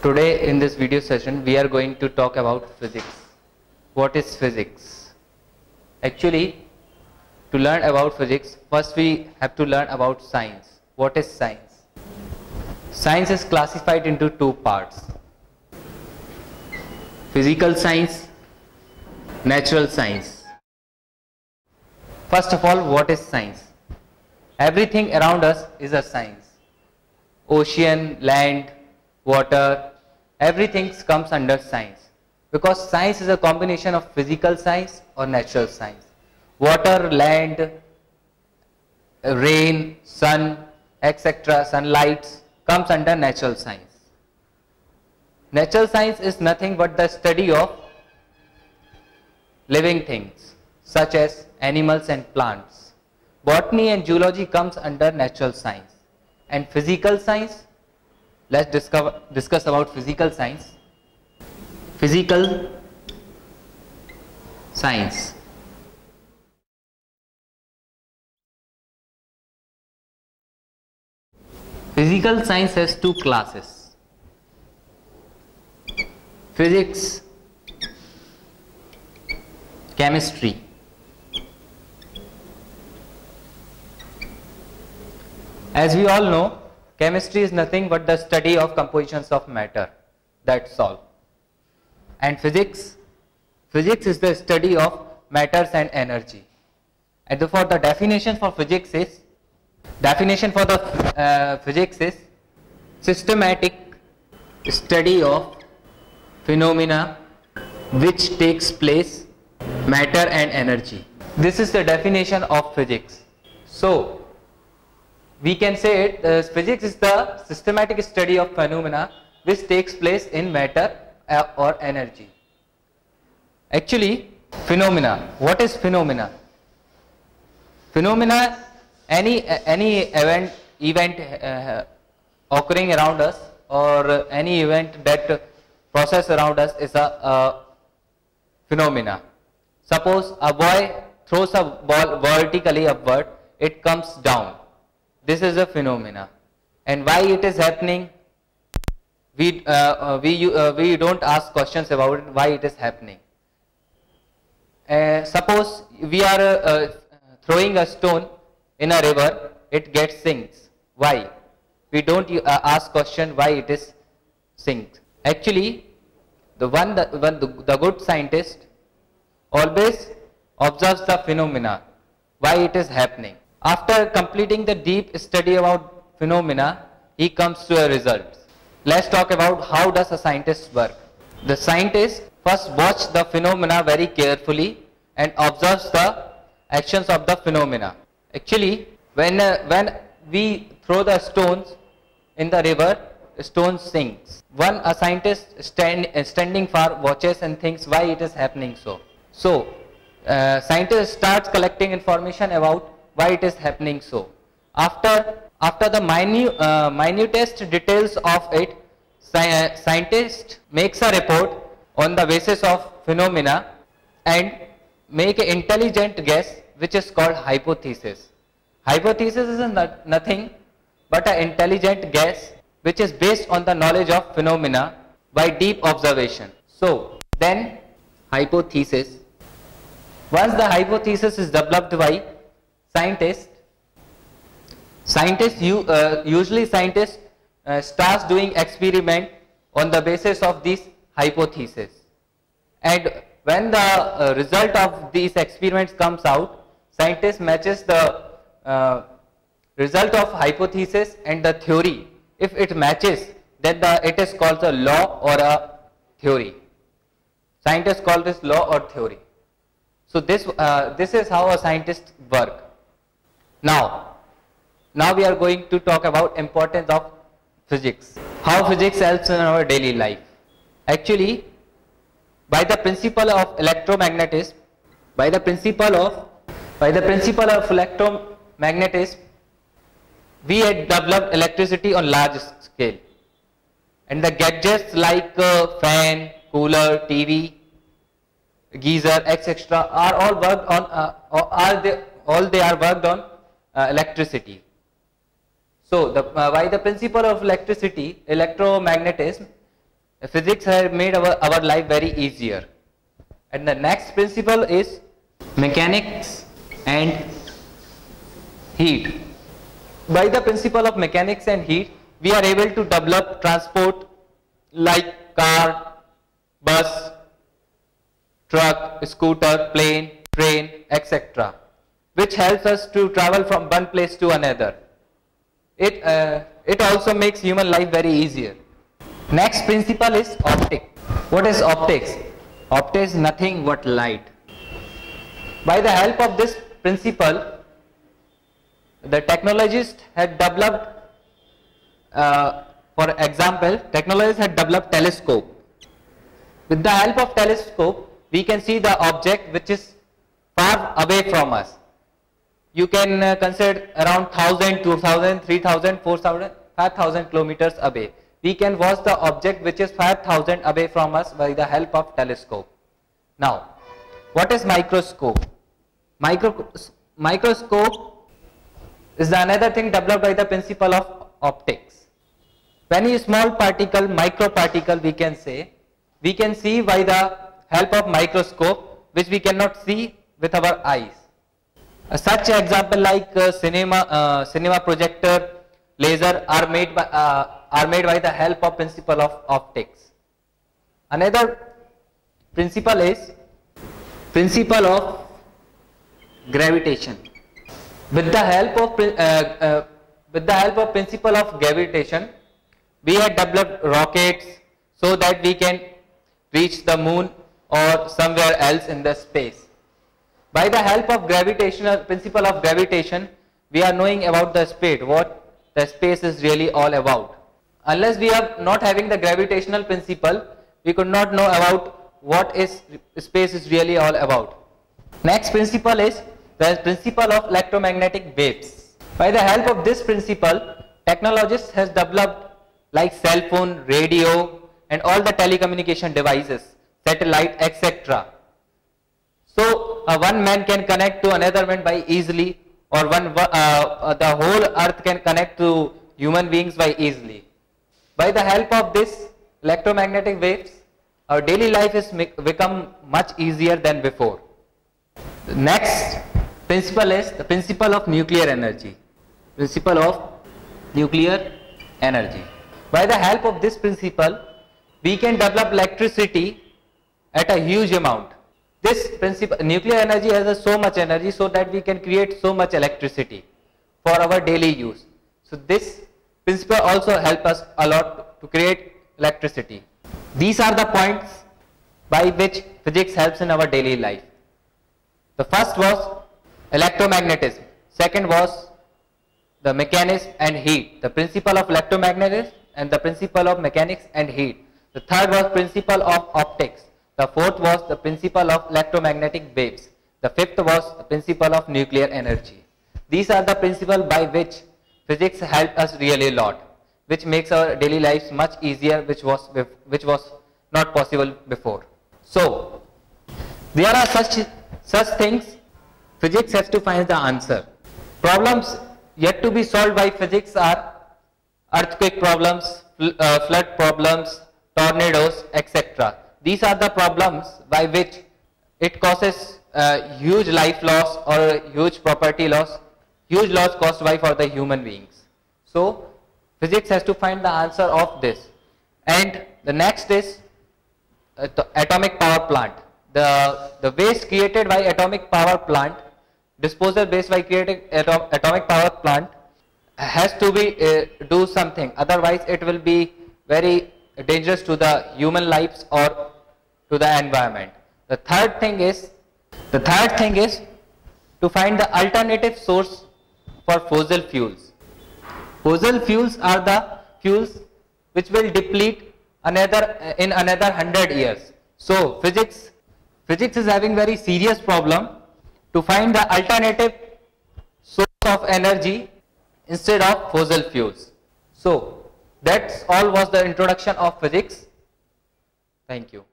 Today in this video session we are going to talk about physics. What is physics? Actually, to learn about physics, first we have to learn about science. What is science? Science is classified into two parts: physical science, natural science. First of all, what is science? Everything around us is a science. Ocean, land, water, everything comes under science, because science is a combination of physical science or natural science. Water, land, rain, sun, etc., sunlight comes under natural science. Natural science is nothing but the study of living things such as animals and plants. Botany and zoology comes under natural science. And physical science, let's discuss about physical science. Physical science. Physical science has two classes: physics, chemistry. As we all know, chemistry is nothing but the study of compositions of matter. That's all. And physics is the study of matters and energy. And therefore the definition for physics is systematic study of phenomena which takes place, matter and energy. This is the definition of physics. So we can say physics is the systematic study of phenomena which takes place in matter or energy. Actually, phenomena. What is phenomena? Phenomena, any event occurring around us, or any event that process around us is a phenomena. Suppose a boy throws a ball vertically upward, it comes down. This is a phenomena. And why it is happening? We don't ask questions about it, why it is happening. Suppose we are throwing a stone in a river, it gets sinks. Why? We don't ask question why it is sinks. Actually, the good scientist always observes the phenomena, why it is happening. After completing the deep study about phenomena, he comes to a result. Let's talk about how does a scientist work. The scientist first watch the phenomena very carefully and observes the actions of the phenomena. Actually, when we throw the stones in the river, the stone sinks. A scientist standing far watches and thinks why it is happening so. So, scientist starts collecting information about why it is happening so. After the minutest details of it, scientist makes a report on the basis of phenomena and make an intelligent guess, which is called hypothesis. Hypothesis is nothing but an intelligent guess which is based on the knowledge of phenomena by deep observation. So then hypothesis. Once the hypothesis is developed by scientists usually starts doing experiment on the basis of this hypothesis, and when the result of these experiments comes out, scientist matches the result of hypothesis and the theory. If it matches, then it is called a law or a theory. Scientists call this law or theory. So this is how a scientist work. Now we are going to talk about importance of physics. How physics helps in our daily life. Actually, by the principle of electromagnetism, we had developed electricity on large scale, and the gadgets like fan, cooler, TV, geyser, etc. are all worked on they are worked on electricity. So by the principle of electricity, electromagnetism, Physics has made our life very easier. And the next principle is mechanics and heat. By the principle of mechanics and heat, we are able to develop transport like car, bus, truck, scooter, plane, train, etc., which helps us to travel from one place to another. It also makes human life very easier. Next principle is optics. What is optics? Optics is nothing but light. By the help of this principle, the technologists had developed, for example, technologists had developed telescope. With the help of telescope, we can see the object which is far away from us. You can consider around 1000, 2000, 3000, 4000, 5000 kilometers away. We can watch the object which is 5000 away from us by the help of telescope. Now, what is microscope? Microscope is another thing developed by the principle of optics. Very small particle, microparticle we can see by the help of microscope, which we cannot see with our eyes. Such example like cinema projector, laser are made by the help of principle of optics. Another principle is principle of gravitation. With the help of principle of gravitation, we have developed rockets so that we can reach the moon or somewhere else in the space. By the help of principle of gravitation, we are knowing about the space, what the space is really all about. Unless we are not having the gravitational principle, we could not know about what space is really all about. Next principle is the principle of electromagnetic waves. By the help of this principle, technologists has developed like cell phone, radio, and all the telecommunication devices, satellite, etc. So one man can connect to another man by easily, or the whole earth can connect to human beings by easily. By the help of this electromagnetic waves, our daily life has become much easier than before. The next principle is the principle of nuclear energy. Principle of nuclear energy. By the help of this principle, we can develop electricity at a huge amount. This principle, nuclear energy has so much energy so that we can create so much electricity for our daily use. So this principle also helps us a lot to create electricity. These are the points by which physics helps in our daily life. The first was electromagnetism. Second was the mechanism and heat. The principle of electromagnetism and the principle of mechanics and heat. The third was principle of optics. The fourth was the principle of electromagnetic waves. The fifth was the principle of nuclear energy. These are the principles by which physics helps us really a lot, which makes our daily lives much easier, which was not possible before. So there are such things physics has to find the answer. Problems yet to be solved by physics are earthquake problems, flood problems, tornadoes, etc. These are the problems by which it causes huge life loss or huge property loss, huge loss caused by for the human beings. So physics has to find the answer of this. And the next is the atomic power plant. The waste created by atomic power plant, disposal waste by creating atomic power plant has to be do something, otherwise it will be very dangerous to the human lives or to the environment. The third thing is to find the alternative source for fossil fuels. Fossil fuels are the fuels which will deplete in another 100 years. So physics is having very serious problem to find the alternative source of energy instead of fossil fuels. So that's all was the introduction of physics. Thank you.